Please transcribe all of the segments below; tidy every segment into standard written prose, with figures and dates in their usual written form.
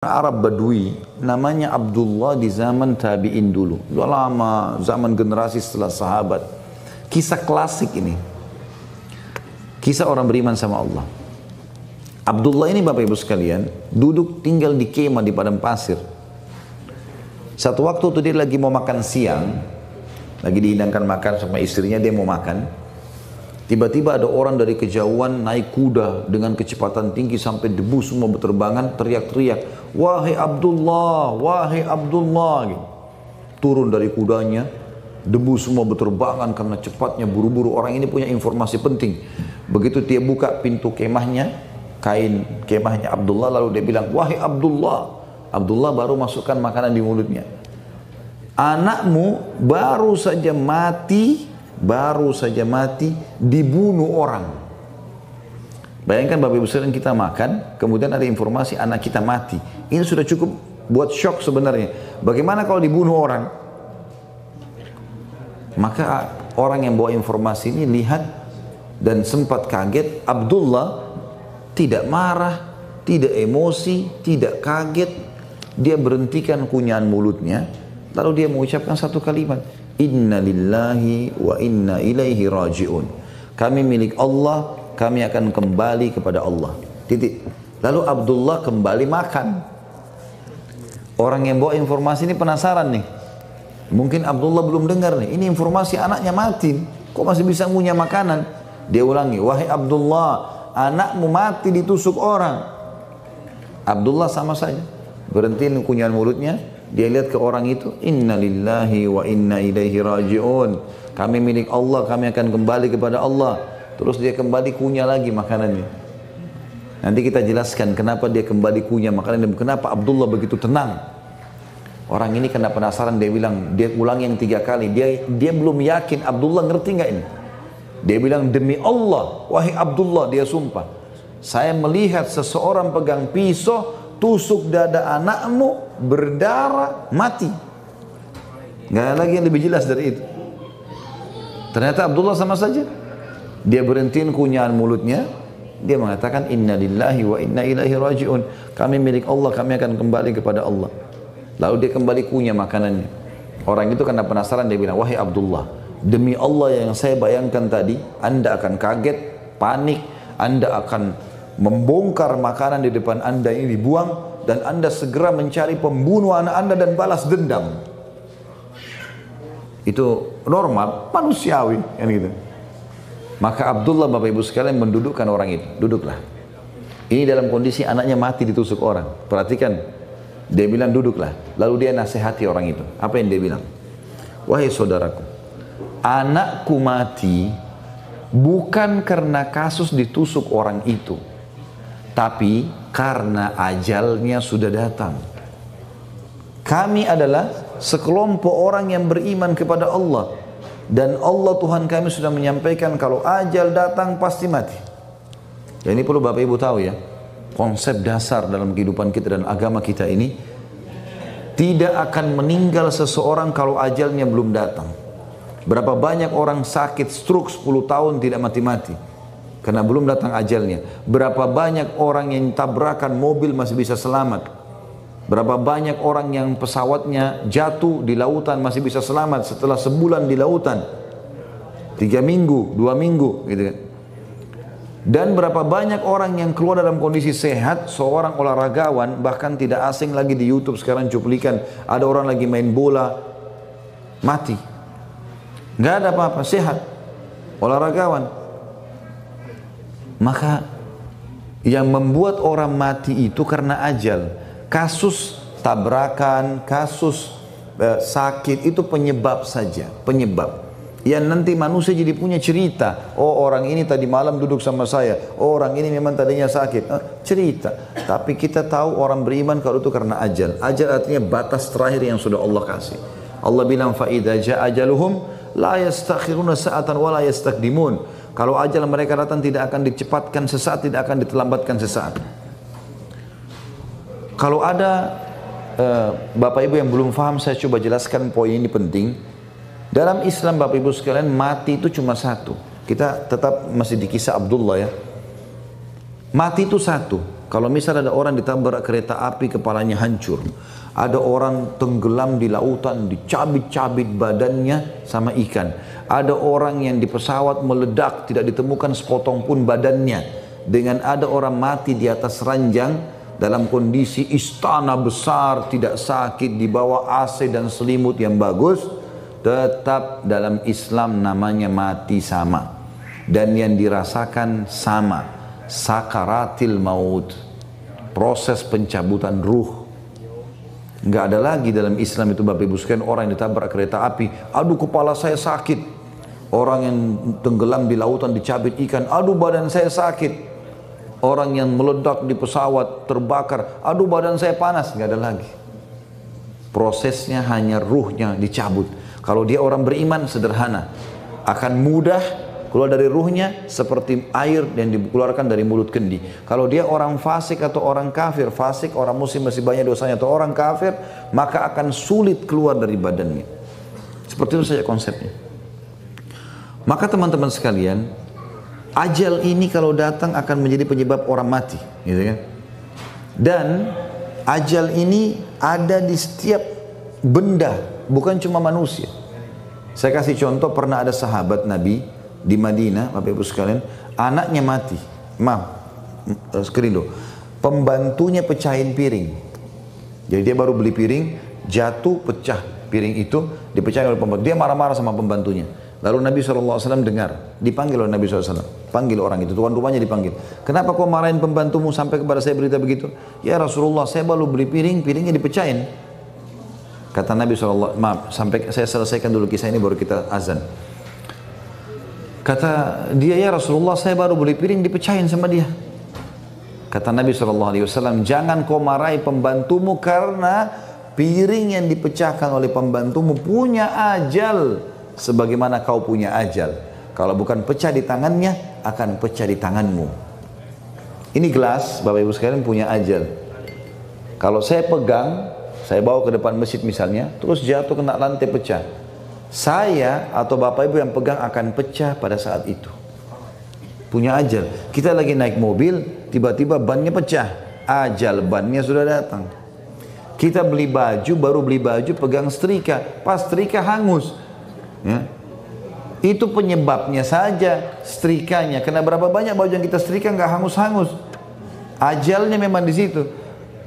Arab Badui namanya Abdullah di zaman tabi'in dulu. Udah lama, zaman generasi setelah sahabat. Kisah klasik ini. Kisah orang beriman sama Allah. Abdullah ini Bapak Ibu sekalian, duduk tinggal di kemah di padang pasir. Satu waktu tuh dia lagi mau makan siang, lagi dihidangkan makan sama istrinya, dia mau makan. Tiba-tiba ada orang dari kejauhan naik kuda dengan kecepatan tinggi sampai debu semua berterbangan, teriak-teriak, "Wahai Abdullah, wahai Abdullah." Gitu. Turun dari kudanya, debu semua berterbangan karena cepatnya buru-buru. Orang ini punya informasi penting. Begitu dia buka pintu kemahnya, kain kemahnya Abdullah, lalu dia bilang, "Wahai Abdullah." Abdullah baru masukkan makanan di mulutnya. "Anakmu baru saja mati dibunuh orang." Bayangkan Bapak Ibu sekalian, kita makan, kemudian ada informasi anak kita mati. Ini sudah cukup buat shock sebenarnya. Bagaimana kalau dibunuh orang? Maka orang yang bawa informasi ini lihat dan sempat kaget. Abdullah tidak marah, tidak emosi, tidak kaget. Dia berhentikan kunyahan mulutnya, lalu dia mengucapkan satu kalimat, "Inna lillahi wa inna ilaihi raji'un." Kami milik Allah, kami akan kembali kepada Allah. Titik. Lalu Abdullah kembali makan. Orang yang bawa informasi ini penasaran nih. Mungkin Abdullah belum dengar nih, ini informasi anaknya mati, kok masih bisa ngunyah makanan? Dia ulangi, "Wahai Abdullah, anakmu mati ditusuk orang." Abdullah sama saja, berhentiin kunyahan mulutnya. Dia lihat ke orang itu, "Inna lillahi wa inna ilaihi raji'un." Kami milik Allah, kami akan kembali kepada Allah. Terus dia kembali kunyah lagi makanannya. Nanti kita jelaskan kenapa dia kembali kunyah makanannya, kenapa Abdullah begitu tenang. Orang ini kena penasaran, dia bilang, dia ulang yang 3 kali. Dia belum yakin, Abdullah ngerti nggak ini? Dia bilang, "Demi Allah, wahai Abdullah," dia sumpah, "saya melihat seseorang pegang pisau, tusuk dada anakmu, berdarah, mati." Nggak ada lagi yang lebih jelas dari itu. Ternyata Abdullah sama saja. Dia berhentiin kunyahan mulutnya. Dia mengatakan, "Inna lillahi wa inna ilaihi raji'un." Kami milik Allah, kami akan kembali kepada Allah. Lalu dia kembali kunyah makanannya. Orang itu karena penasaran, dia bilang, "Wahai Abdullah, demi Allah yang saya bayangkan tadi, Anda akan kaget, panik, Anda akan membongkar makanan di depan Anda ini dibuang, dan Anda segera mencari pembunuh anak Anda dan balas dendam." Itu normal, manusiawi, kan gitu. Maka Abdullah Bapak Ibu sekalian mendudukkan orang itu, "Duduklah." Ini dalam kondisi anaknya mati ditusuk orang. Perhatikan, dia bilang, "Duduklah." Lalu dia nasihati orang itu. Apa yang dia bilang? "Wahai saudaraku, anakku mati bukan karena kasus ditusuk orang itu, tapi karena ajalnya sudah datang. Kami adalah sekelompok orang yang beriman kepada Allah, dan Allah Tuhan kami sudah menyampaikan kalau ajal datang pasti mati." Ya, ini perlu Bapak Ibu tahu ya, konsep dasar dalam kehidupan kita dan agama kita ini, tidak akan meninggal seseorang kalau ajalnya belum datang. Berapa banyak orang sakit stroke 10 tahun tidak mati-mati karena belum datang ajalnya. Berapa banyak orang yang tabrakan mobil masih bisa selamat. Berapa banyak orang yang pesawatnya jatuh di lautan masih bisa selamat setelah sebulan di lautan, 3 minggu, 2 minggu gitu kan. Dan berapa banyak orang yang keluar dalam kondisi sehat, seorang olahragawan, bahkan tidak asing lagi di YouTube sekarang cuplikan, ada orang lagi main bola, mati. Nggak ada apa-apa, sehat, olahragawan. Maka yang membuat orang mati itu karena ajal. Kasus tabrakan, kasus sakit itu penyebab saja, penyebab. Yang nanti manusia jadi punya cerita, "Oh, orang ini tadi malam duduk sama saya, oh, orang ini memang tadinya sakit." Cerita. Tapi kita tahu orang beriman kalau itu karena ajal. Ajal artinya batas terakhir yang sudah Allah kasih. Allah bilang, "Fa idza jaa ajaluhum la yastakhiruna sa'atan wa la yastaqdimun." Kalau ajal mereka datang tidak akan dicepatkan sesaat, tidak akan dilambatkan sesaat. Kalau ada Bapak Ibu yang belum paham, saya coba jelaskan poin ini penting. Dalam Islam Bapak Ibu sekalian, mati itu cuma satu. Kita tetap masih di kisah Abdullah ya. Mati itu satu. Kalau misalnya ada orang ditabrak kereta api kepalanya hancur, ada orang tenggelam di lautan dicabit-cabit badannya sama ikan, ada orang yang di pesawat meledak tidak ditemukan sepotong pun badannya, dengan ada orang mati di atas ranjang dalam kondisi istana besar tidak sakit di bawah AC dan selimut yang bagus, tetap dalam Islam namanya mati sama dan yang dirasakan sama. Sakaratil maut, proses pencabutan ruh. Nggak ada lagi dalam Islam itu Bapak Ibu sekalian orang yang ditabrak kereta api, aduh kepala saya sakit. Orang yang tenggelam di lautan dicabit ikan, aduh badan saya sakit. Orang yang meledak di pesawat terbakar, aduh badan saya panas. Nggak ada lagi. Prosesnya hanya ruhnya dicabut. Kalau dia orang beriman sederhana, akan mudah keluar dari ruhnya seperti air yang dikeluarkan dari mulut kendi. Kalau dia orang fasik atau orang kafir, fasik orang muslim masih banyak dosanya, atau orang kafir, maka akan sulit keluar dari badannya. Seperti itu saja konsepnya. Maka teman-teman sekalian, ajal ini kalau datang akan menjadi penyebab orang mati, gitu kan? Dan ajal ini ada di setiap benda, bukan cuma manusia. Saya kasih contoh, pernah ada sahabat Nabi di Madinah, Bapak Ibu sekalian, anaknya mati. Pembantunya pecahin piring. Jadi dia baru beli piring, jatuh, pecah piring itu, dipecahin oleh pembantu. Dia marah-marah sama pembantunya. Lalu Nabi SAW dengar, dipanggil oleh Nabi SAW. Panggil orang itu, tuan rumahnya dipanggil. Kenapa kau marahin pembantumu sampai kepada saya berita begitu? Ya Rasulullah, saya baru beli piring, piringnya dipecahin. Kata Nabi SAW, maaf, sampai saya selesaikan dulu kisah ini baru kita azan. Kata dia, ya Rasulullah, saya baru beli piring dipecahin sama dia. Kata Nabi SAW, jangan kau marahi pembantumu karena piring yang dipecahkan oleh pembantumu punya ajal sebagaimana kau punya ajal. Kalau bukan pecah di tangannya, akan pecah di tanganmu. Ini gelas, Bapak Ibu sekalian, punya ajal. Kalau saya pegang, saya bawa ke depan masjid misalnya, terus jatuh kena lantai pecah, saya atau Bapak Ibu yang pegang akan pecah pada saat itu. Punya ajal. Kita lagi naik mobil, tiba-tiba bannya pecah. Ajal bannya sudah datang. Kita beli baju, baru beli baju, pegang setrika. Pas setrika hangus. Ya. Itu penyebabnya saja, setrikanya. Karena berapa banyak baju yang kita setrika nggak hangus-hangus. Ajalnya memang di situ.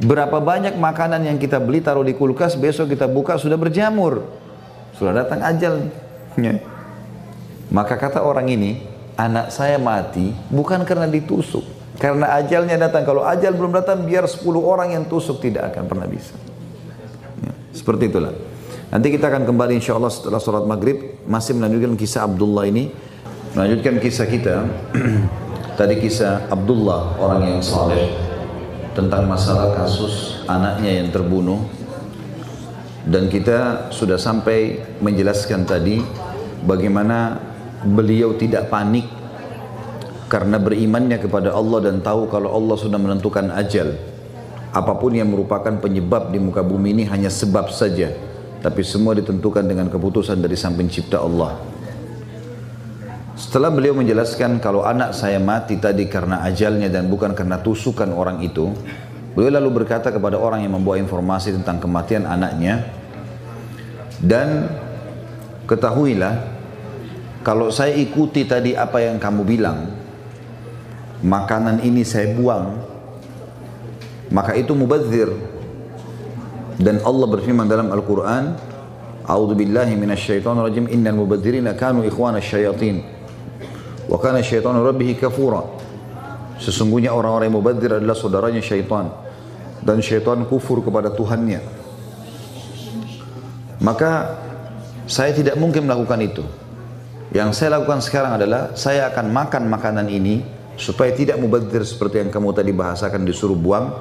Berapa banyak makanan yang kita beli, taruh di kulkas, besok kita buka sudah berjamur. Sudah datang ajal. Ya. Maka kata orang ini, anak saya mati bukan karena ditusuk, karena ajalnya datang. Kalau ajal belum datang, biar 10 orang yang tusuk tidak akan pernah bisa. Ya. Seperti itulah. Nanti kita akan kembali insya Allah setelah sholat maghrib, masih melanjutkan kisah Abdullah ini. Melanjutkan kisah kita. Tadi kisah Abdullah, orang yang saleh, tentang masalah kasus anaknya yang terbunuh. Dan kita sudah sampai menjelaskan tadi bagaimana beliau tidak panik karena berimannya kepada Allah dan tahu kalau Allah sudah menentukan ajal. Apapun yang merupakan penyebab di muka bumi ini hanya sebab saja, tapi semua ditentukan dengan keputusan dari Sang Pencipta Allah. Setelah beliau menjelaskan kalau anak saya mati tadi karena ajalnya dan bukan karena tusukan orang itu, beliau lalu berkata kepada orang yang membawa informasi tentang kematian anaknya, dan ketahuilah kalau saya ikuti tadi apa yang kamu bilang, makanan ini saya buang, maka itu mubadzir. Dan Allah berfirman dalam Al-Quran, A'udzu billahi minasyaitonir rajim, innal mubadzirina kanu ikhwanasy syayatin wa kana syaitanu rabbih kafura. Sesungguhnya orang-orang yang mubadzir adalah saudaranya syaitan, dan syaitan kufur kepada Tuhannya. Maka saya tidak mungkin melakukan itu. Yang saya lakukan sekarang adalah saya akan makan makanan ini supaya tidak mubadzir seperti yang kamu tadi bahasakan disuruh buang.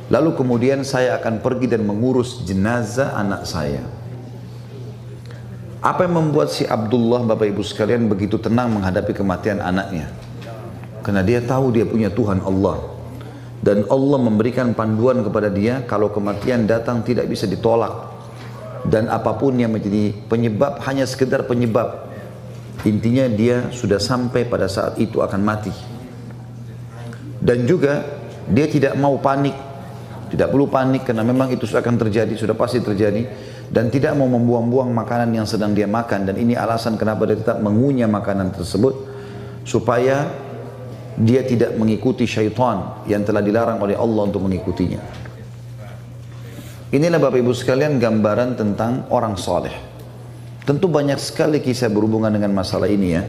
Lalu kemudian saya akan pergi dan mengurus jenazah anak saya. Apa yang membuat si Abdullah, Bapak Ibu sekalian, begitu tenang menghadapi kematian anaknya? Karena dia tahu dia punya Tuhan Allah. Dan Allah memberikan panduan kepada dia kalau kematian datang tidak bisa ditolak. Dan apapun yang menjadi penyebab hanya sekedar penyebab. Intinya dia sudah sampai pada saat itu akan mati. Dan juga Dia tidak mau panik, tidak perlu panik karena memang itu akan terjadi, sudah pasti terjadi. Dan tidak mau membuang-buang makanan yang sedang dia makan. Dan ini alasan kenapa dia tetap mengunyah makanan tersebut, supaya dia tidak mengikuti syaitan yang telah dilarang oleh Allah untuk mengikutinya. Inilah Bapak Ibu sekalian gambaran tentang orang saleh. Tentu banyak sekali kisah berhubungan dengan masalah ini ya.